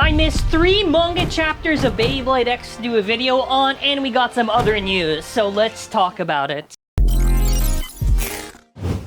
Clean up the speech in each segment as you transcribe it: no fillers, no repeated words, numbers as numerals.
I missed 3 manga chapters of Beyblade X to do a video on, and we got some other news, so let's talk about it.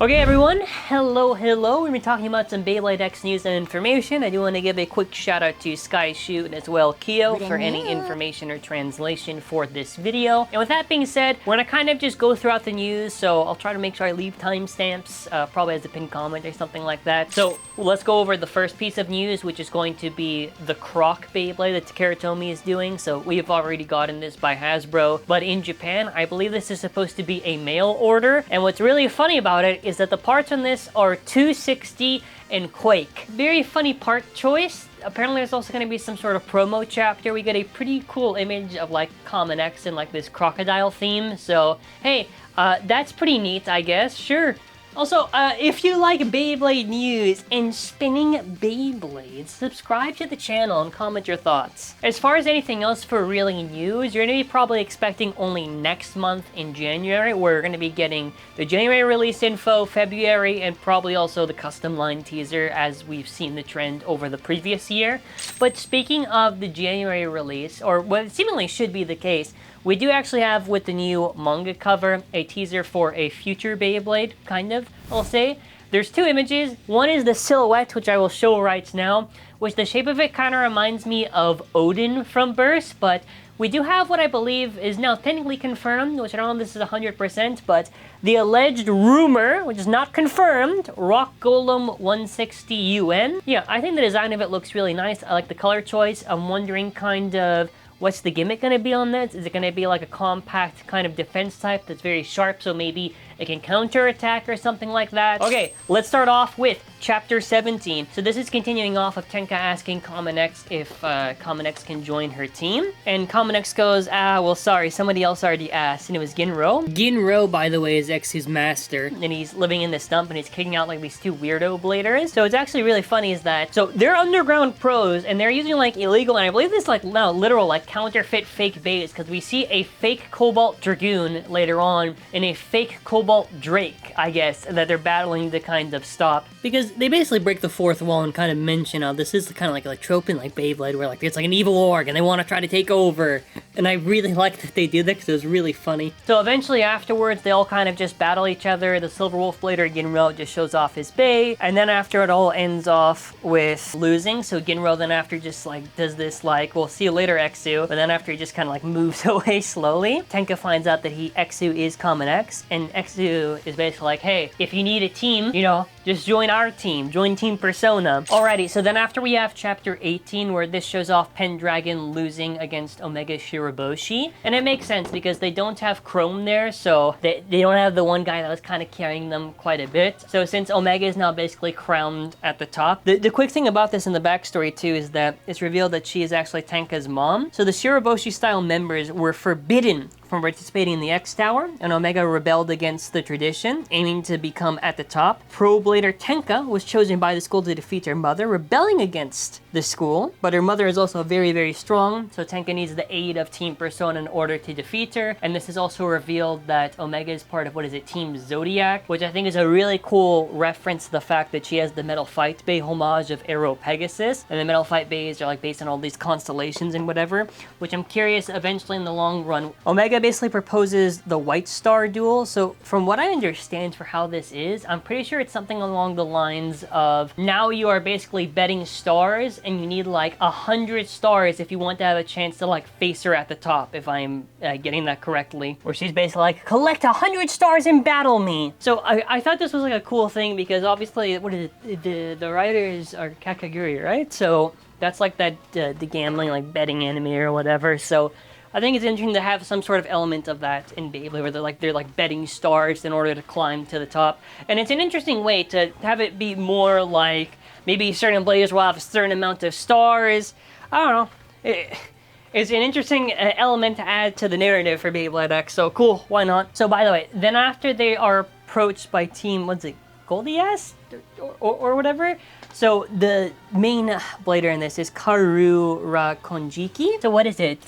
Okay everyone, hello. We've been talking about some Beyblade X news and information. I do want to give a quick shout out to SkyShoot and as well Kyo for any information or translation for this video. And with that being said, we're going to kind of just go throughout the news, so I'll try to make sure I leave timestamps, probably as a pinned comment or something like that. So let's go over the first piece of news, which is going to be the Croc Beyblade that Takara Tomy is doing. So we've already gotten this by Hasbro, but in Japan, I believe this is supposed to be a mail order. And what's really funny about it is that the parts on this are 260 and Quake. Very funny part choice. Apparently there's also going to be some sort of promo chapter. We get a pretty cool image of like Common X and like this crocodile theme. So hey, that's pretty neat, I guess. Sure. Also, if you like Beyblade news and spinning Beyblades, subscribe to the channel and comment your thoughts. As far as anything else for really news, you're going to be probably expecting only next month in January. We're going to be getting the January release info, February, and probably also the custom line teaser as we've seen the trend over the previous year. But speaking of the January release, or what seemingly should be the case, we do actually have, with the new manga cover, a teaser for a future Beyblade, kind of, I'll say. There's 2 images. One is the silhouette, which I will show right now, which the shape of it kind of reminds me of Odin from Burst, but we do have what I believe is now technically confirmed, which I don't know if this is 100%, but the alleged rumor, which is not confirmed, Rock Golem 160 UN. Yeah, I think the design of it looks really nice. I like the color choice. I'm wondering kind of, what's the gimmick going to be on this? Is it going to be like a compact kind of defense type that's very sharp, so maybe it can counterattack or something like that? Okay, let's start off with Chapter 17. So this is continuing off of Tenka asking Common X if Common X can join her team. And Common X goes, well sorry, somebody else already asked, and it was Ginro. Ginro, by the way, is X's master, and he's living in the stump and he's kicking out like these 2 weirdo bladers. So it's actually really funny is that, so they're underground pros and they're using like illegal, and I believe this like now literal like counterfeit fake baits, because we see a fake Cobalt Dragoon later on and a fake Cobalt Drake, I guess, that they're battling to kind of stop. Because they basically break the 4th wall and kind of mention how this is kind of like a trope in like Beyblade where like it's like an evil org and they want to try to take over. And I really like that they did that because it was really funny. So eventually afterwards they all kind of just battle each other. The Silver Wolf Blader Ginro just shows off his bay, and then after it all ends off with losing. So Ginro then after just like does this like, we'll see you later Exu, but then after he just kind of like moves away slowly, Tenka finds out that Exu is Common X, and Exu is basically like, hey, if you need a team, you know, just join our team, join Team Persona. Alrighty, so then after we have Chapter 18, where this shows off Pendragon losing against Omega Shiraboshi. And it makes sense because they don't have Chrome there, so they don't have the one guy that was kind of carrying them quite a bit. So since Omega is now basically crowned at the top, the quick thing about this in the backstory too is that it's revealed that she is actually Tenka's mom. So the Shiraboshi style members were forbidden from participating in the X Tower, and Omega rebelled against the tradition, aiming to become at the top. Pro Blader Tenka was chosen by the school to defeat her mother, rebelling against the school, but her mother is also very, very strong, so Tenka needs the aid of Team Persona in order to defeat her, and this is also revealed that Omega is part of, what is it, Team Zodiac, which I think is a really cool reference to the fact that she has the Metal Fight Bay homage of Aero Pegasus, and the Metal Fight Bays are like based on all these constellations and whatever, which I'm curious eventually in the long run. Omega basically proposes the White Star duel. So from what I understand for how this is, I'm pretty sure it's something along the lines of, now you are basically betting stars and you need like 100 stars if you want to have a chance to like face her at the top, if I'm getting that correctly. Where she's basically like, collect 100 stars and battle me. So I thought this was like a cool thing because obviously, what is it, the writers are Kakaguri, right? So that's like that the gambling, like betting anime or whatever. So I think it's interesting to have some sort of element of that in Beyblade, where they're like betting stars in order to climb to the top. And it's an interesting way to have it be more like maybe certain players will have a certain amount of stars. I don't know. It's an interesting element to add to the narrative for Beyblade X. So cool, why not? So by the way, then after they are approached by Team, what's it, Goldi or whatever. So the main blader in this is Karura Konjiki. So what is it?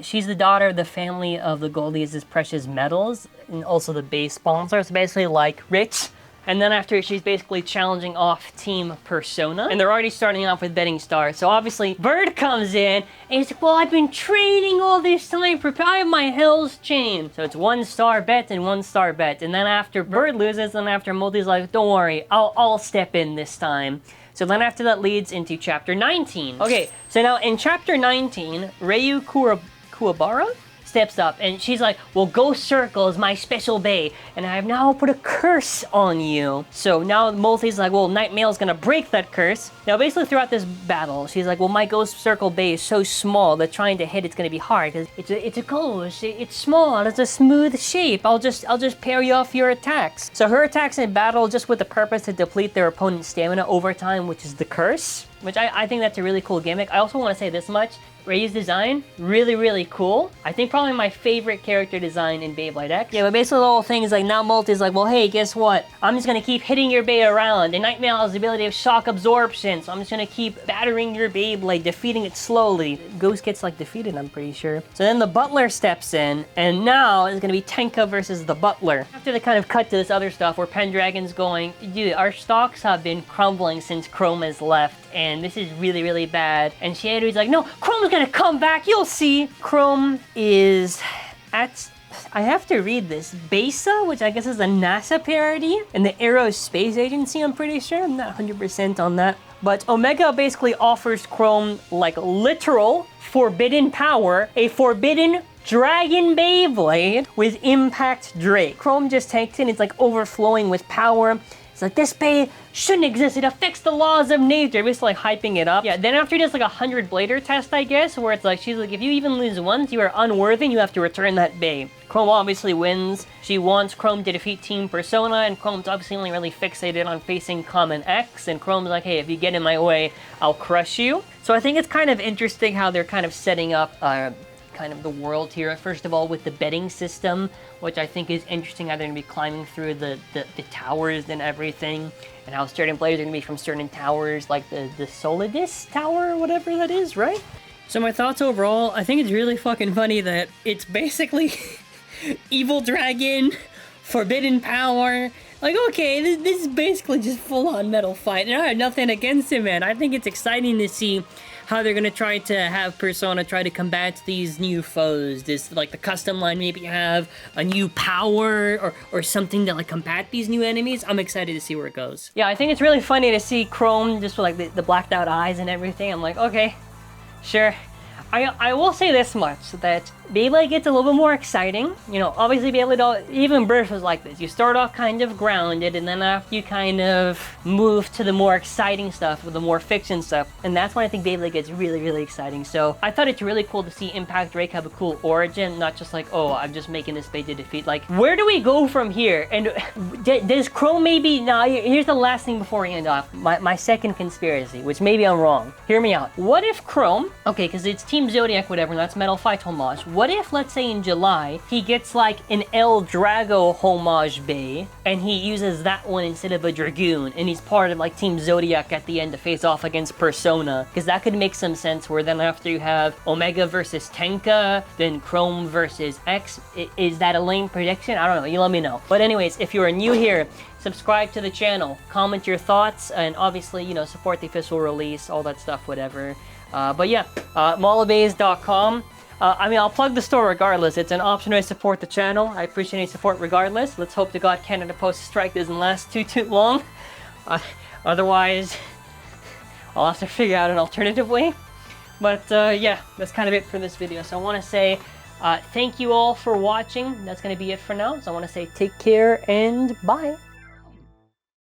She's the daughter of the family of the Goldi's Precious Metals, and also the base sponsor. So basically like rich, And then after, she's basically challenging off Team Persona. And they're already starting off with betting stars. So obviously, Bird comes in, and he's like, well, I've been training all this time for, I have my Hell's Chain. So it's 1-star bet and 1-star bet. And then after Bird loses, then after Multi's like, don't worry, I'll step in this time. So then after that leads into Chapter 19. Okay, so now in Chapter 19, Ryu Kuwabara steps up and she's like, well, Ghost Circle is my special bay and I have now put a curse on you. So now Multi's like, well, Nightmail's gonna break that curse. Now basically throughout this battle, she's like, well, my Ghost Circle bay is so small that trying to hit it's gonna be hard because it's a ghost, it's small, it's a smooth shape. I'll just parry off your attacks. So her attacks in battle just with the purpose to deplete their opponent's stamina over time, which is the curse, which I think that's a really cool gimmick. I also want to say this much. Ryu's design, really, really cool. I think probably my favorite character design in Beyblade X. Yeah, but basically the whole thing is like, now Multi's like, well, hey, guess what? I'm just gonna keep hitting your Bey around. And Nightmail has the ability of shock absorption, so I'm just gonna keep battering your Beyblade, defeating it slowly. Ghost gets like defeated, I'm pretty sure. So then the Butler steps in, and now it's gonna be Tenka versus the Butler. After they kind of cut to this other stuff where Pendragon's going, dude, our stocks have been crumbling since Chrome has left, and this is really, really bad. And Shiaru's like, no, Chrome's gonna come back, you'll see. Chrome is at, I have to read this, BESA, which I guess is a NASA parody, and the Aero Space Agency, I'm pretty sure. I'm not 100% on that. But Omega basically offers Chrome, like, literal forbidden power, a forbidden Dragon Beyblade with Impact Drake. Chrome just takes it, it's like overflowing with power. It's like, this Bey shouldn't exist, it affects the laws of nature. Basically like hyping it up. Yeah, then after he does like a 100 blader test, I guess, where it's like, she's like, if you even lose once, you are unworthy and you have to return that Bey. Chrome obviously wins. She wants Chrome to defeat Team Persona, and Chrome's obviously only really fixated on facing Common X, and Chrome's like, hey, if you get in my way, I'll crush you. So I think it's kind of interesting how they're kind of setting up kind of the world here. First of all, with the betting system, which I think is interesting, how they're going to be climbing through the towers and everything, and how certain players are going to be from certain towers, like the Solidus Tower or whatever that is, right? So my thoughts overall, I think it's really fucking funny that it's basically Evil Dragon, Forbidden Power. Like, okay, this is basically just full-on Metal Fight, and I have nothing against it, man. I think it's exciting to see how they're gonna try to have Persona try to combat these new foes. This, like, the custom line maybe have a new power or something to, like, combat these new enemies. I'm excited to see where it goes. Yeah, I think it's really funny to see Chrome just with, like, the blacked out eyes and everything. I'm like, okay, sure. I will say this much, that Beyblade gets a little bit more exciting. You know, obviously Beyblade, even Birth was like this. You start off kind of grounded, and then after you kind of move to the more exciting stuff, with the more fiction stuff, and that's when I think Beyblade gets really, really exciting. So I thought it's really cool to see Impact Drake have a cool origin, not just like, oh, I'm just making this Bey to defeat. Like, where do we go from here? And does Chrome maybe, now here's the last thing before we end off, my second conspiracy, which maybe I'm wrong. Hear me out. What if Chrome, okay, because it's Team Zodiac, whatever, and that's Metal Fight homage. What if, let's say in July, he gets like an El Drago homage Bey, and he uses that one instead of a Dragoon, and he's part of like Team Zodiac at the end to face off against Persona? Because that could make some sense, where then after you have Omega versus Tenka, then Chrome versus X. Is that a lame prediction? I don't know, you let me know. But anyways, if you are new here, subscribe to the channel, comment your thoughts, and obviously, you know, support the official release, all that stuff, whatever. But yeah, mallofbays.com. I mean, I'll plug the store regardless. It's an option to support the channel. I appreciate any support regardless. Let's hope to God Canada Post strike doesn't last too long. Otherwise, I'll have to figure out an alternative way. But yeah, that's kind of it for this video. So I want to say thank you all for watching. That's going to be it for now. So I want to say take care and bye.